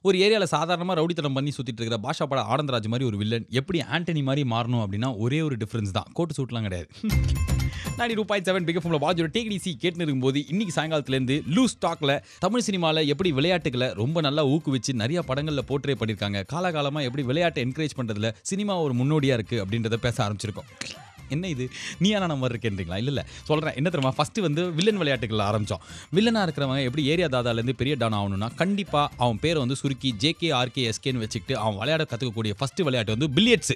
ஒரு ஏரியால சாதாரணமா ரவுடித்தனம் பண்ணி சுத்திட்டு இருக்கிற பாஷா பட ஆனந்தராஜ் மாரி ஒரு வில்லன் எப்படி ஆண்டனி மாரி மாறணும் அப்படின்னா ஒரே ஒரு டிஃபரன்ஸ் தான். கோட் சூட்லாம் கிடையாது. 92.7 பிக் எஃப்எம்ல வாட்ச் டேக் இட் ஈஸி கேட்டுன்னு இருக்கும்போது இன்னைக்கு சாயங்காலத்துலேருந்து லூஸ் டாக்ல தமிழ் சினிமாவில் எப்படி விளையாட்டுகளை ரொம்ப நல்லா ஊக்குவிச்சு நிறைய படங்களில் போர்ட்ரே பண்ணியிருக்காங்க. காலகாலமாக எப்படி விளையாட்டை என்கரேஜ் பண்ணுறதுல சினிமா ஒரு முன்னோடியாக இருக்குது அப்படின்றத பேச ஆரம்பிச்சிருக்கோம். என்ன இது நீயான நம்பர் இருக்கேன்றீங்களா? இல்லை சொல்கிறேன். என்ன தெரியுமா, ஃபஸ்ட்டு வந்து வில்லன் விளையாட்டுகள் ஆரம்பித்தோம். வில்லனாக இருக்கிறவங்க எப்படி ஏரியா தாதாலேருந்து பெரிய டான் ஆகணும்னா கண்டிப்பாக அவன் பேரை வந்து சுருக்கி JKRKSKன்னு வச்சுக்கிட்டு அவன் விளையாட கற்றுக்கக்கூடிய ஃபஸ்ட்டு விளையாட்டு வந்து பில்லியட்ஸ்.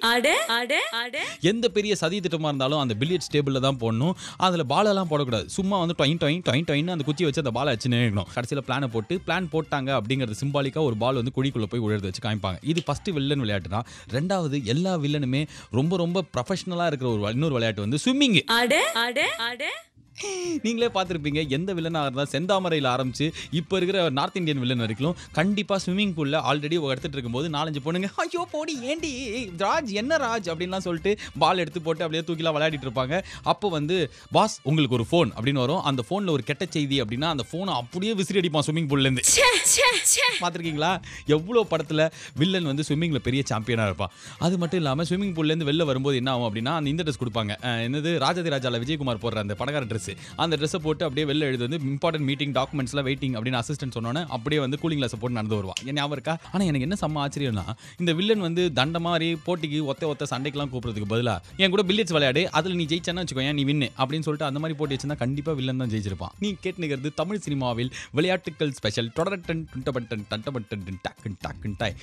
எந்த பெரிய சதி திட்டமாக இருந்தாலும் அந்த பில்லியட்ஸ் டேபிளில் தான் போடணும். அதில் பாலெல்லாம் போடக்கூடாது. சும்மா வந்து டொயின் அந்த குச்சி வச்சு அந்த பாலை வச்சு நினைக்கணும். கடைசியில் பிளான் போட்டாங்க அப்படிங்கிறது சிம்பாலிக்காக ஒரு பால் வந்து குழிக்குள்ளே போய் உழுது வச்சு காமிப்பாங்க. இது ஃபஸ்ட்டு வில்லன் விளையாட்டு தான். ரெண்டாவது எல்லா வில்லனுமே ரொம்ப ரொம்ப ப்ரொஃபஷனலாக இருக்கிற இன்னொரு விளையாட்டு வந்து ஸ்விம்மிங். நீங்களே பார்த்துருப்பீங்க. எந்த வில்லனாக இருந்தால் செந்தாமரையில் ஆரம்பிச்சு இப்போ இருக்கிற நார்த் இந்தியன் வில்லன் வரைக்கும் கண்டிப்பாக ஸ்விம்மிங் பூலில் ஆல்ரெடி எடுத்துகிட்டு இருக்கும்போது 4-5 பொண்ணுங்க ஐயோ போடி ஏண்டி ராஜ் என்ன ராஜ் அப்படின்லாம் சொல்லிட்டு பால் எடுத்து போட்டு அப்படியே தூக்கிலாம் விளையாடிட்டு இருப்பாங்க. அப்போ வந்து பாஸ் உங்களுக்கு ஒரு ஃபோன் அப்படின்னு வரும். அந்த ஃபோனில் ஒரு கெட்ட செய்தி அப்படின்னா அந்த ஃபோனை அப்படியே விசிறி அடிப்பான் ஸ்விம்மிங் பூல்லேருந்து. பார்த்துருக்கீங்களா? எவ்வளோ படத்தில் வில்லன் வந்து ஸ்விம்மிங்கில் பெரிய சாம்பியனாக இருப்பான். அது மட்டும் இல்லாமல் ஸ்விம்மிங் பூல்லேருந்து வெளில வரும்போது என்ன ஆகும் அப்படின்னா அந்த இந்த ட்ரெஸ் கொடுப்பாங்க. என்னது ராஜாதி ராஜாவில் விஜயகுமார் போடுற அந்த படகார ட்ரெஸ். அந்த ட்ரெஸ்ஸை போட்டு அப்படியே வெளில எழுது வந்து இம்பார்ட்டன்ட் மீட்டிங் டாக்குமெண்ட்ஸ்லாம் வெயிட்டிங் அப்படின்னு அசிஸ்டன்ட் சொன்னோன்னே அப்படியே வந்து கூலிங் கிளாஸை போட்டு நடந்து வருவான். என் ஞாபகம் இருக்கா? ஆனால் எனக்கு என்ன செம்ம ஆச்சரியம்னா இந்த வில்லன் வந்து தண்ட மாதிரி போட்டிக்கு ஒத்த சண்டைக்கெல்லாம் கூப்பிடுறதுக்கு பதிலாக என் கூட பில்லியட்ஸ் விளையாடு, அதில் நீ ஜெயிச்சேன்னு வச்சுக்கோ, நீ வின்னு அப்படின்னு சொல்லிட்டு அந்த மாதிரி போட்டி வச்சுருந்தா கண்டிப்பாக வில்லன் தான் ஜெயிச்சிருப்பான். நீ கேட்டுக்கிறது தமிழ் சினிமாவில் விளையாட்டுகள் ஸ்பெஷல் தொடரட்டன் டுண்டபட்டன் டண்டபட்டன் டாக்குன் டாக்குன் டாய்.